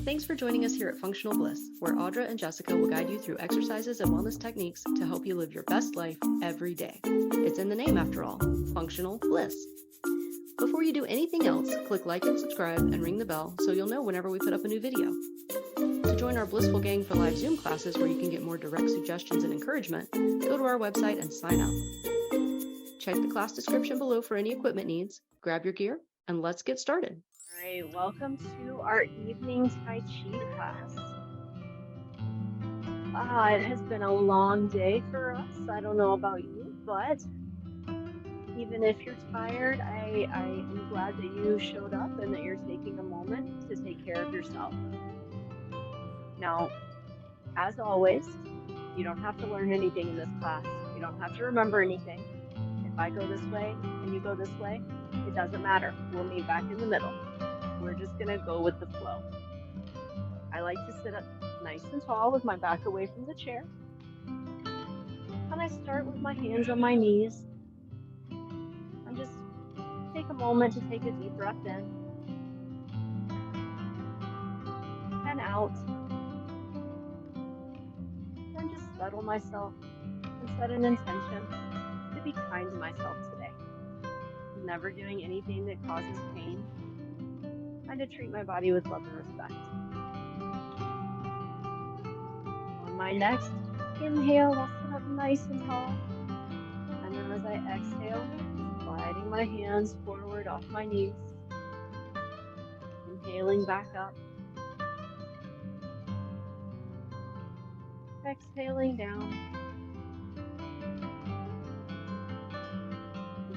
Thanks for joining us here at Functional Bliss, where Audra and Jessica will guide you through exercises and wellness techniques to help you live your best life every day. It's in the name after all, Functional Bliss. Before you do anything else, click like and subscribe and ring the bell so you'll know whenever we put up a new video. To join our Blissful Gang for live Zoom classes where you can get more direct suggestions and encouragement, go to our website and sign up. Check the class description below for any equipment needs, grab your gear, and let's get started. All right, welcome to our evening Tai Chi class. It has been a long day for us. I don't know about you, but even if you're tired, I am glad that you showed up and that you're taking a moment to take care of yourself. Now, as always, you don't have to learn anything in this class. You don't have to remember anything. If I go this way and you go this way, it doesn't matter. We'll meet back in the middle. We're just gonna go with the flow. I like to sit up nice and tall with my back away from the chair. And I start with my hands on my knees. And just take a moment to take a deep breath in and out. And just settle myself and set an intention to be kind to myself today. Never doing anything that causes pain. And to treat my body with love and respect. On my next inhale, I'll sit up nice and tall. And then as I exhale, sliding my hands forward off my knees. Inhaling back up. Exhaling down.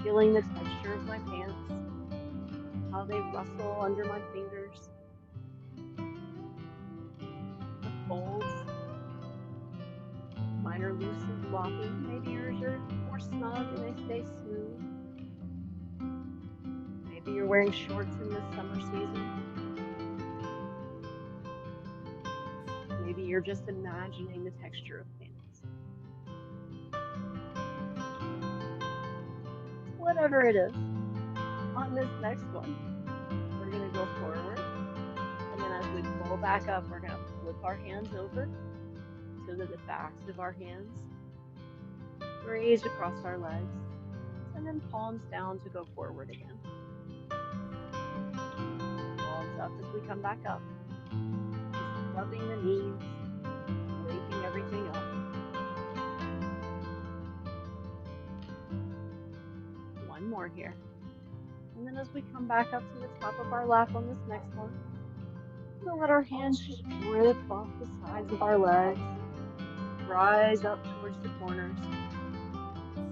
Feeling the texture of my pants. How they rustle under my fingers. The folds. Mine are loose and floppy. Maybe yours are more snug and they stay smooth. Maybe you're wearing shorts in this summer season. Maybe you're just imagining the texture of pants. Whatever it is. On this next one, we're going to go forward, and then as we pull back up, we're going to flip our hands over so that the backs of our hands raise across our legs, and then palms down to go forward again. Palms up as we come back up, just rubbing the knees, waking everything up. One more here. And then as we come back up to the top of our lap on this next one, we're going to let our hands just drip off the sides of our legs, rise up towards the corners,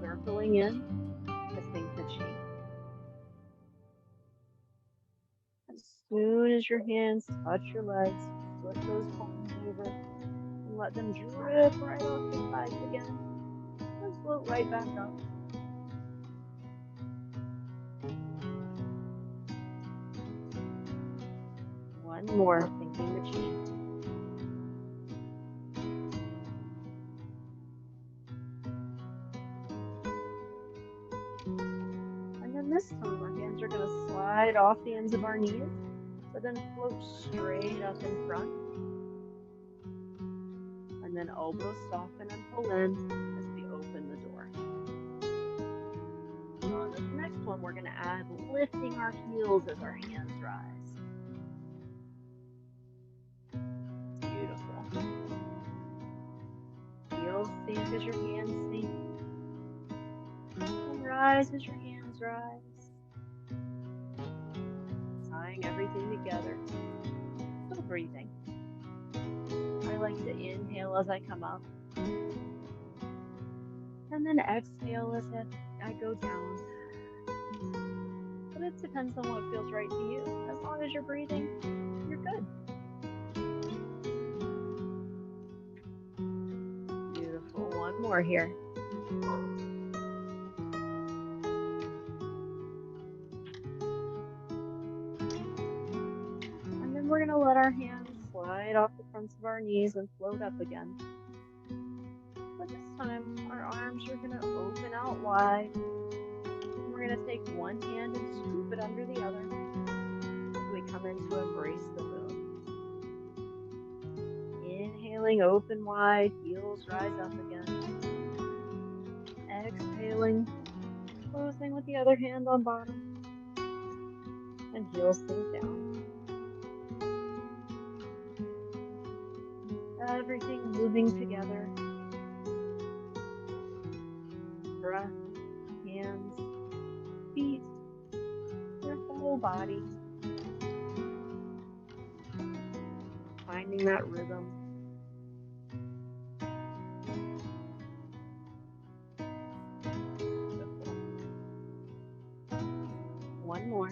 circling in to sink the chi. As soon as your hands touch your legs, flip those palms over and let them drip right off the sides again and float right back up. One more, thinking the chi. And then this time our hands are going to slide off the ends of our knees, but then float straight up in front. And then elbows soften and pull in as we open the door. So on this next one, we're going to add lifting our heels as our hands rise. Heels sink as your hands sink. And rise as your hands rise. Tying everything together. Still breathing. I like to inhale as I come up. And then exhale as I go down. But it depends on what feels right to you. As long as you're breathing, you're good. One more here. And then we're going to let our hands slide off the fronts of our knees and float up again. But this time, our arms are going to open out wide. And we're going to take one hand and scoop it under the other as we come into embrace the moon. Inhaling, open wide, heels rise up again. Exhaling, closing with the other hand on bottom. And heels sink down. Everything moving together. Breath, hands, feet, your whole body. Finding that rhythm. Beautiful. One more.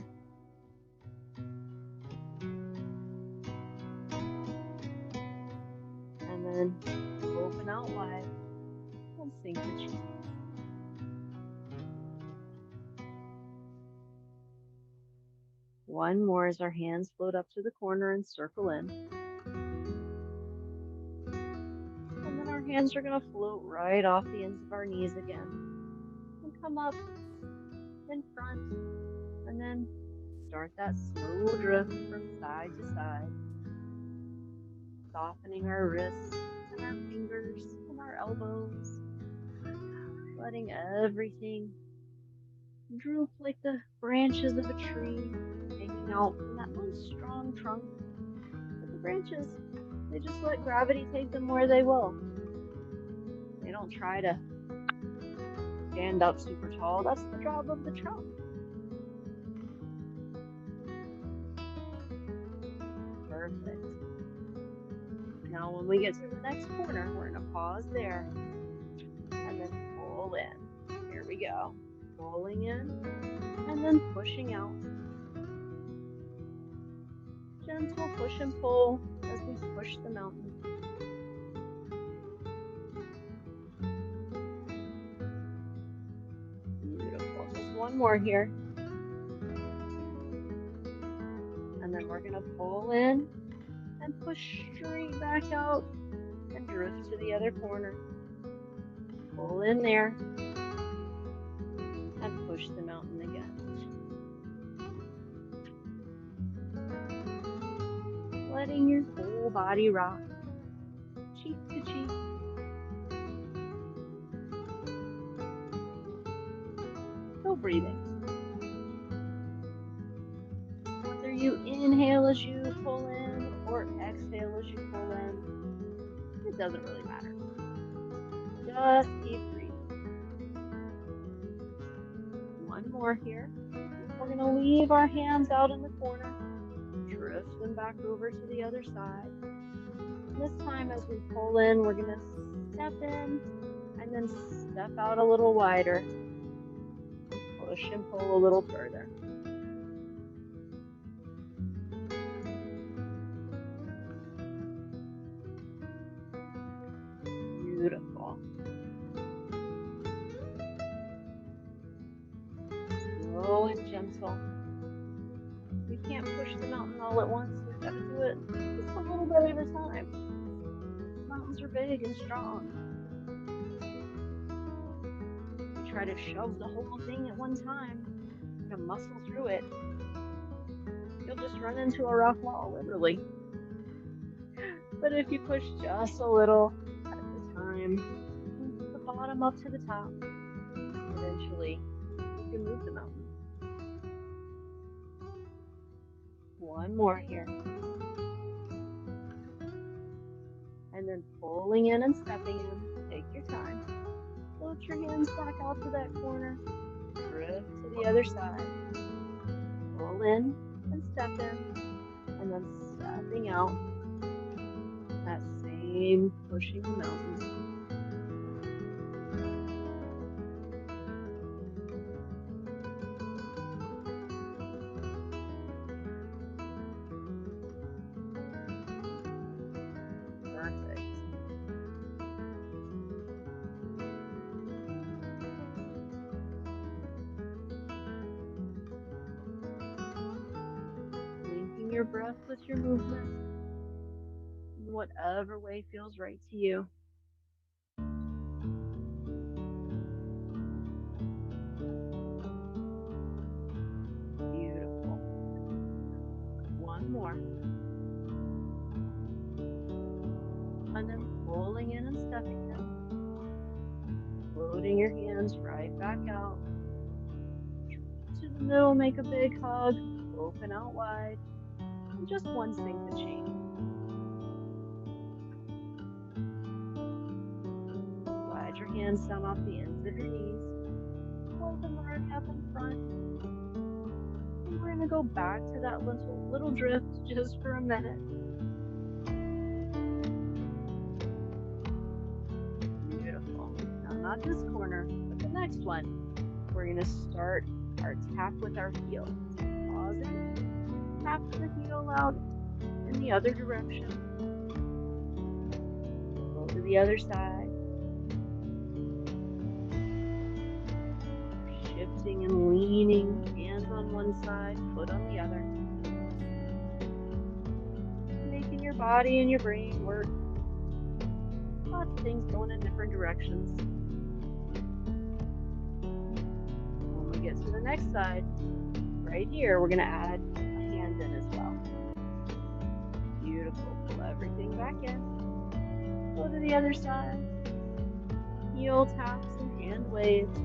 And then open out wide and sink the cheeks. One more as our hands float up to the corner and circle in. And then our hands are going to float right off the ends of our knees again. And come up in front. And then start that slow drift from side to side. Softening our wrists and our fingers and our elbows. Letting everything droop like the branches of a tree hanging out from that one strong trunk. But the branches, they just let gravity take them where they will. They don't try to stand up super tall. That's the job of the trunk. Perfect. Now when we get to the next corner, we're going to pause there and then pull in. Here we go. Pulling in and then pushing out. Gentle push and pull as we push the mountain. Beautiful. Just one more here. And then we're going to pull in and push straight back out and drift to the other corner. Pull in there and push the mountain again. Letting your whole body rock, cheek to cheek. Still breathing. Whether you inhale as you pull in or exhale as you pull in, it doesn't really matter. Just keep breathing. One more here. We're going to leave our hands out in the corner. Drift them back over to the other side. This time as we pull in, we're going to step in and then step out a little wider. Push and pull a little further. Beautiful. Slow and gentle. We can't push the mountain all at once. We've got to do it just a little bit at a time. Mountains are big and strong. If you try to shove the whole thing at one time, to muscle through it, you'll just run into a rock wall, literally. But if you push just a little at a time, from the bottom up to the top, eventually you can move the mountain. One more here. And then pulling in and stepping in. Take your time. Float your hands back out to that corner. Drift to the other side. Pull in and step in. And then stepping out. That same pushing the mountain. Perfect. Linking your breath with your movement in whatever way feels right to you. Beautiful. One more. and then pulling in and stepping in. Floating your hands right back out. To the middle, make a big hug. Open out wide. And just one sync to change. Slide your hands down off the ends of your knees. Hold them right up in front. And we're going to go back to that little drift just for a minute. Beautiful. Now, not this corner, but the next one. We're going to start our tap with our heel. Pausing, tap the heel out in the other direction. Go to the other side. Shifting and leaning, hands on one side, foot on the other. Making your body and your brain work. Lots of things going in different directions. When we get to the next side, right here, we're going to add a hand in as well. Beautiful. Pull everything back in. Go to the other side. Heel taps and hand waves.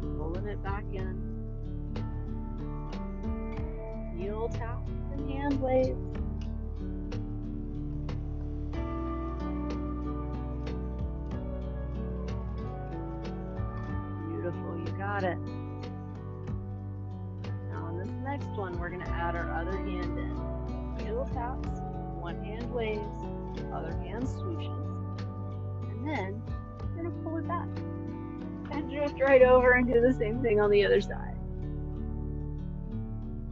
Pulling it back in. Heel taps and hand waves. Beautiful, you got it. Now on this next one, we're going to add our other hand in. Heel taps, one hand waves, other hand swooshes, and then we're going to pull it back. And drift right over and do the same thing on the other side.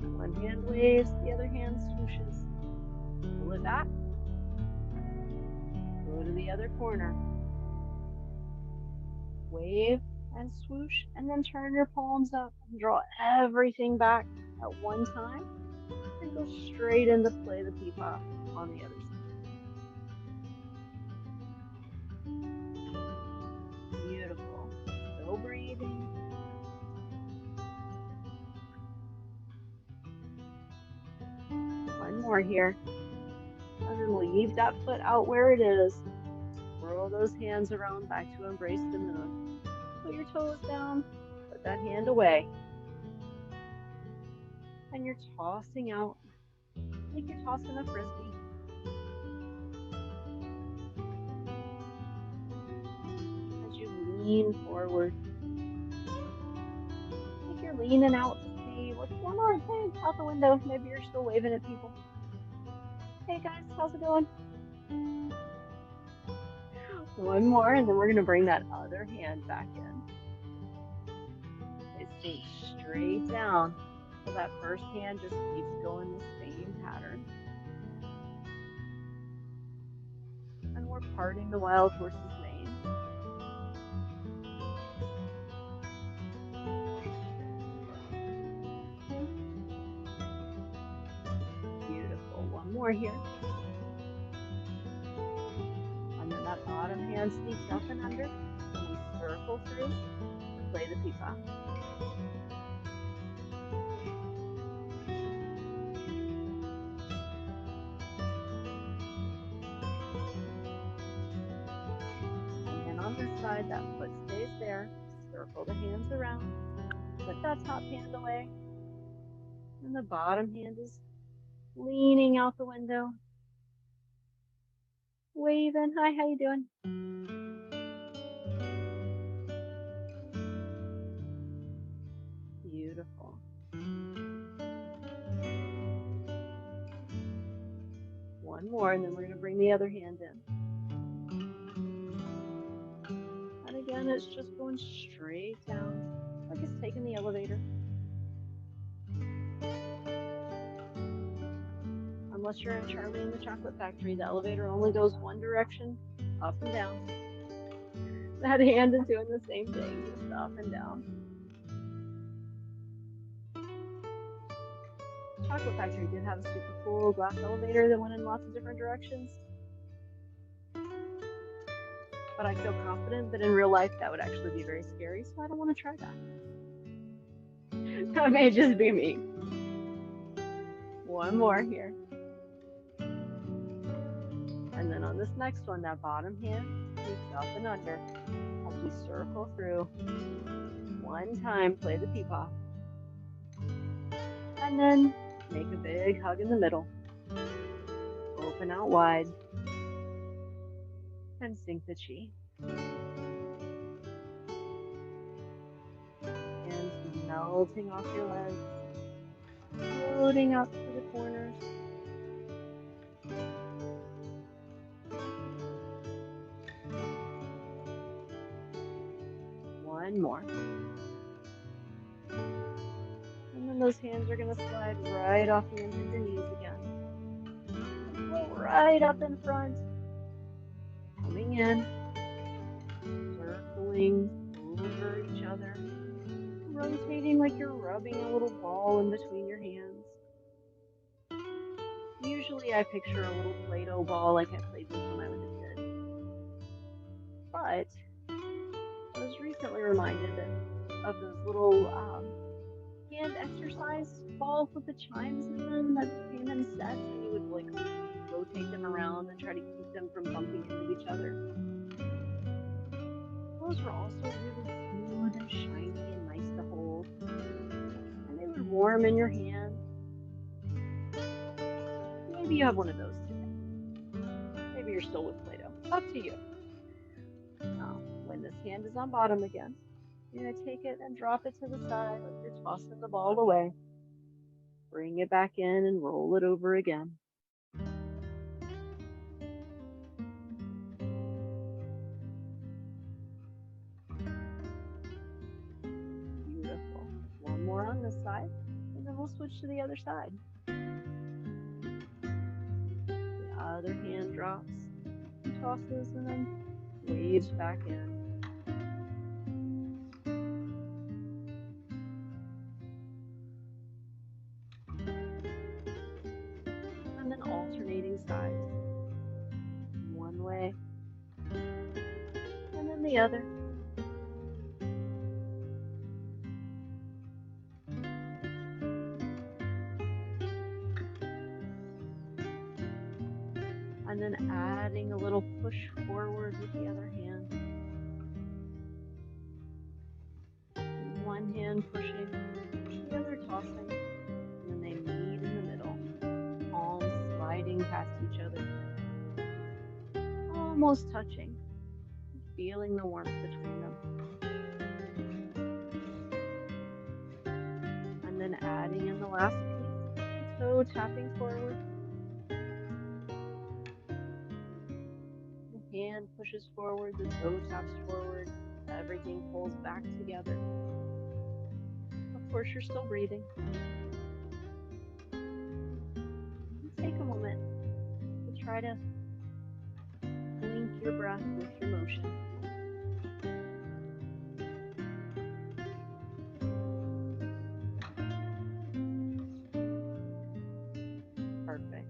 One hand waves, the other hand swooshes. Pull it back. Go to the other corner. Wave and swoosh, and then turn your palms up and draw everything back at one time. And go straight into play the peepaw on the other side. Beautiful. Still breathing. One more here. And then leave that foot out where it is. Roll those hands around back to embrace the moon. Put your toes down. Put that hand away. And you're tossing out like you're tossing a frisbee. As you lean forward. Like you're leaning out to see what's going on. Hey, out the window. Maybe you're still waving at people. Hey guys, how's it going? One more, and then we're going to bring that other hand back in. It sinks straight down. So that first hand just keeps going the same pattern. And we're parting the wild horse's mane. Beautiful. One more here. And then that bottom hand sneaks up and under. And we circle through and play the peepaw. On this side, that foot stays there. Circle the hands around. Put that top hand away. And the bottom hand is leaning out the window. Waving. Hi, how you doing? Beautiful. One more, and then we're going to bring the other hand in. Again, it's just going straight down, like it's taking the elevator. Unless you're in Charlie and the Chocolate Factory, the elevator only goes one direction, up and down. That hand is doing the same thing, just up and down. Chocolate Factory did have a super cool glass elevator that went in lots of different directions. But I feel confident that in real life that would actually be very scary, so I don't want to try that. That may just be me. One more here. And then on this next one, that bottom hand sneaks up and under as we circle through. One time, play the peepaw. And then make a big hug in the middle. Open out wide. And sink the chi. Hands melting off your legs. Floating up to the corners. One more. And then those hands are going to slide right off the ends of your knees again. And float right up in front. Coming in. Circling over each other. Rotating like you're rubbing a little ball in between your hands. Usually I picture a little Play-Doh ball like I played with when I was a kid. But I was recently reminded of those little hand exercise balls with the chimes in them that came in sets, and you would like rotate them around and try to keep them from bumping into each other. Those were also really smooth and shiny and nice to hold. And they would warm in your hand. Maybe you have one of those today. Maybe you're still with Play-Doh. Up to you. Now, when this hand is on bottom again, you're going to take it and drop it to the side like you're tossing the ball away. Bring it back in and roll it over again. Beautiful. One more on this side, and then we'll switch to the other side. The other hand drops, and tosses, and then waves back in. And then alternating sides. One way, and then the other. And then adding a little push forward with the other hand. One hand pushing, the other tossing, and then they meet in the middle, palms sliding past each other, almost touching, feeling the warmth between them. And then adding in the last piece, toe tapping forward. The hand pushes forward, the toe taps forward, everything pulls back together. Of course, you're still breathing. Take a moment to try to link your breath with your motion. Perfect.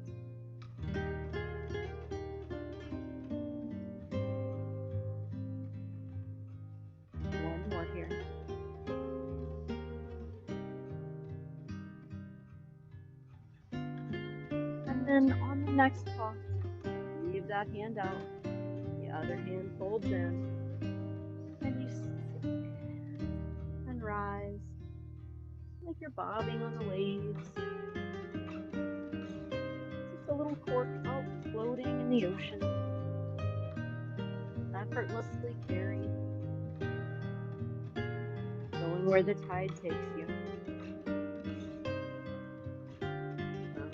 One more here. And then on the next toss, leave that hand out. The other hand folds in. And you sink and rise like you're bobbing on the waves. Just a little cork out floating in the ocean. Effortlessly carried. Going where the tide takes you.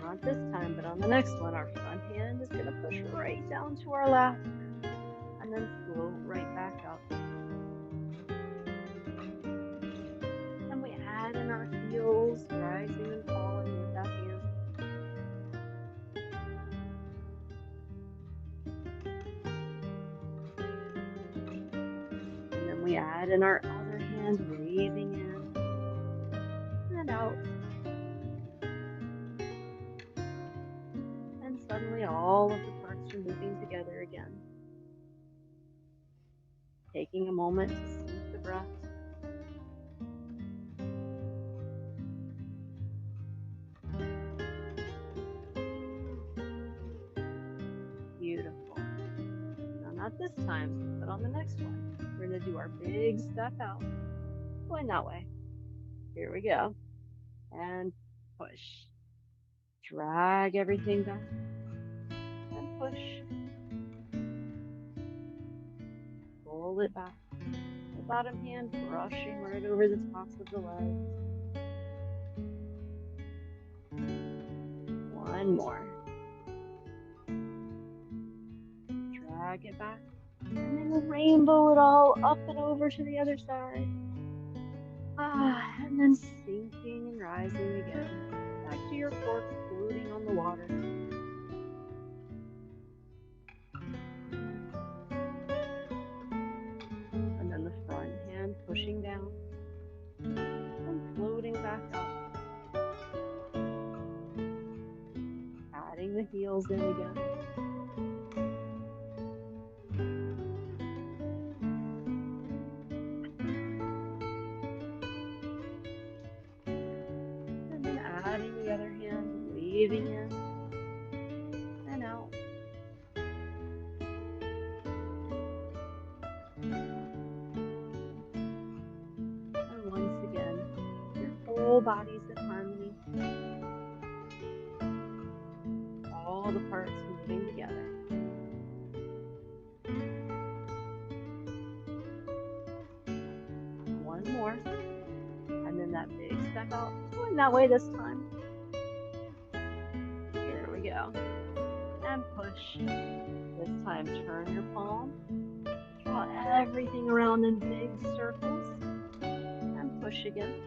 Not this time, but on the next one, our front hand is going to push right down to our lap and then float right back up. And we add in our heels, rising and falling with that hand. And then we add in our other hand, waving in and out. Suddenly all of the parts are moving together again. Taking a moment to sink the breath. Beautiful. Not this time, but on the next one. We're going to do our big step out. Going that way. Here we go. And push. Drag everything back. And push. Pull it back. The bottom hand brushing right over the tops of the legs. One more. Drag it back. And then rainbow it all up and over to the other side. And then sinking and rising again. Back to your fork floating on the water. And then the front hand pushing down and floating back up. Adding the heels in again. Breathing in and out. And once again, your whole body's in harmony. All the parts moving together. One more. And then that big step out. Going that way this time. Go. And push. This time turn your palm. Draw everything around in big circles. And push again.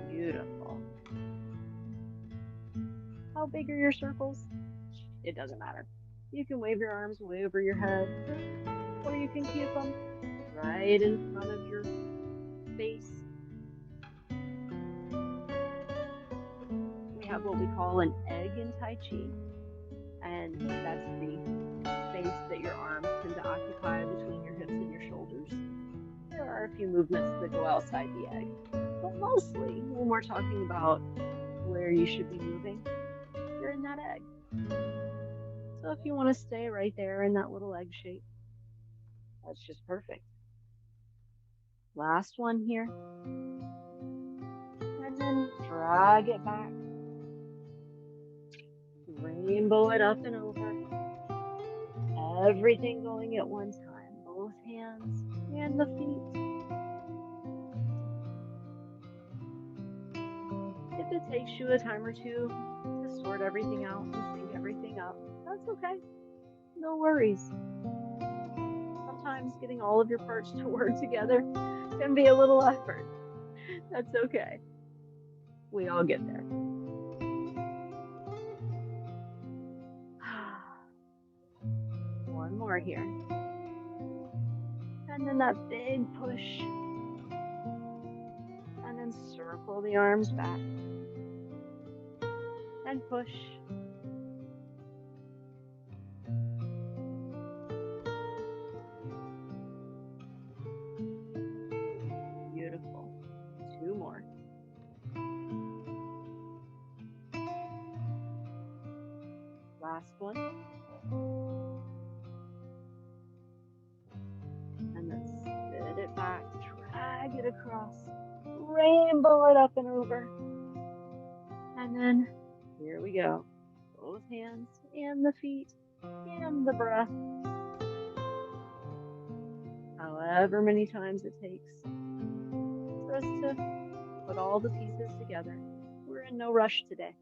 Beautiful. How big are your circles? It doesn't matter. You can wave your arms way over your head. Or you can keep them right in front of your face. Have what we call an egg in Tai Chi, and that's the space that your arms tend to occupy between your hips and your shoulders. There are a few movements that go outside the egg, but mostly when we're talking about where you should be moving, you're in that egg. So if you want to stay right there in that little egg shape, that's just perfect. Last one here, and then drag it back. Rainbow it up and over. Everything going at one time. Both hands and the feet. If it takes you a time or two to sort everything out and sync everything up, that's okay. No worries. Sometimes getting all of your parts to work together can be a little effort. That's okay. We all get there. One more here. And then that big push. And then circle the arms back. And push. Beautiful. Two more. Last one. And then spit it back, drag it across, rainbow it up and over. And then here we go. Both hands and the feet and the breath. However many times it takes for us to put all the pieces together. We're in no rush today.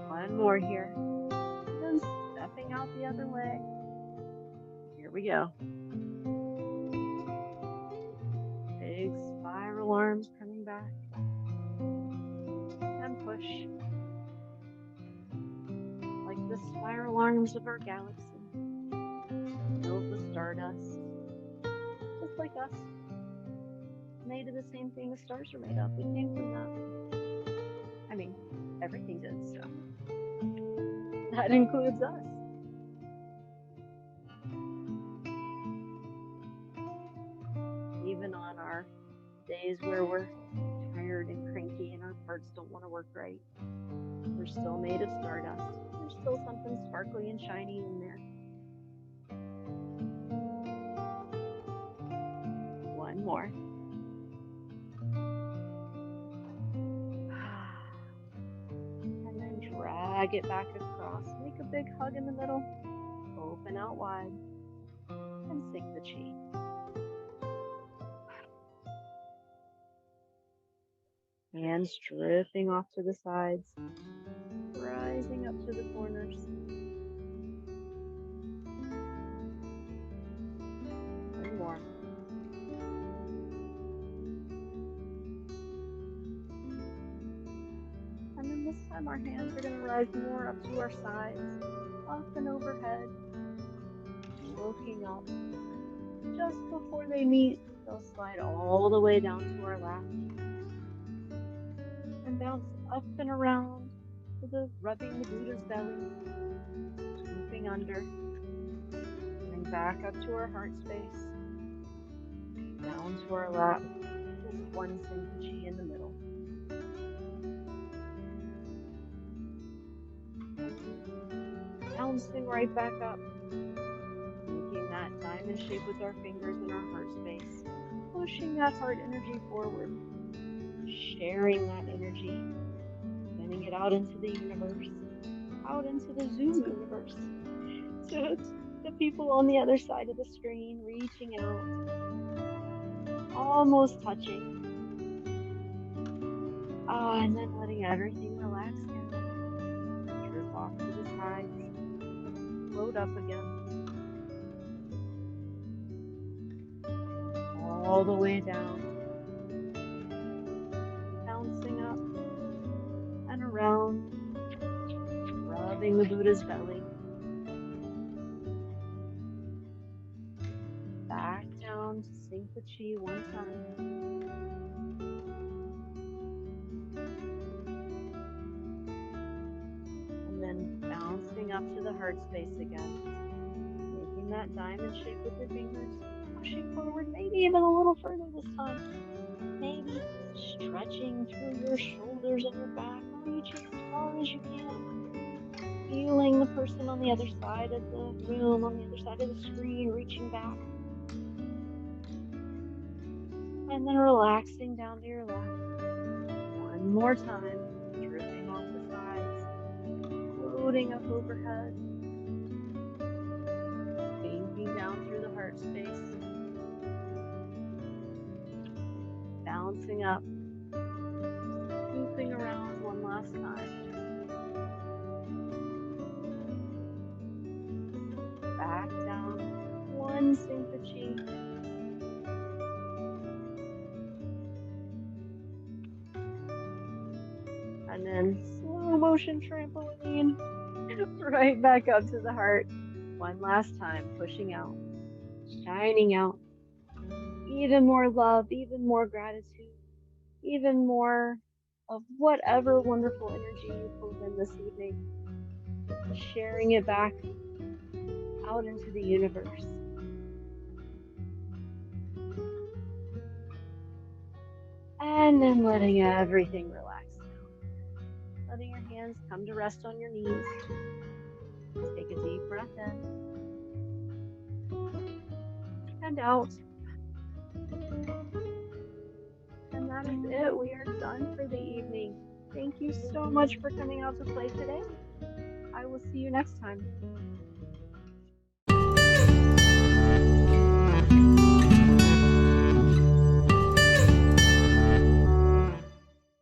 One more here. And then stepping out the other way. Here we go. Big spiral arms coming back. And push. Like the spiral arms of our galaxy. Filled with stardust. Just like us. Made of the same thing the stars are made of. We came from that. I mean, everything did, so. That includes us. days where we're tired and cranky and our parts don't want to work right. We're still made of stardust. There's still something sparkly and shiny in there. One more. And then drag it back across. Make a big hug in the middle. Open out wide. And sink the chi. Hands drifting off to the sides. Rising up to the corners. One more. And then this time our hands are going to rise more up to our sides, up and overhead, looking up. Just before they meet, they'll slide all the way down to our lap and bounce up and around to the rubbing the Buddha's belly, swooping under, coming back up to our heart space, down to our lap, just one single chi in the middle. Bouncing right back up, making that diamond shape with our fingers in our heart space, pushing that heart energy forward, sharing that energy, sending it out into the universe, out into the Zoom universe, to the people on the other side of the screen, reaching out, almost touching, and then letting everything relax down, drip off to the sides, float up again, all the way down, bouncing up and around, rubbing the Buddha's belly, back down to sink the chi one time, and then bouncing up to the heart space again, making that diamond shape with your fingers, pushing forward, maybe even a little further this time, maybe stretching through your shoulders and your back, reaching as far as you can, feeling the person on the other side of the room, on the other side of the screen, reaching back, and then relaxing down to your lap, one more time, dripping off the sides, floating up overhead, sinking down through the heart space, bouncing up, swooping around one last time, back down, one sink the chi, and then slow motion trampoline, right back up to the heart, one last time, pushing out, shining out, even more love, even more gratitude, even more of whatever wonderful energy you pulled in this evening, sharing it back out into the universe. And then letting everything relax down. Letting your hands come to rest on your knees. Take a deep breath in and out. And that is it. We are done for the evening. Thank you so much for coming out to play today. I will see you next time.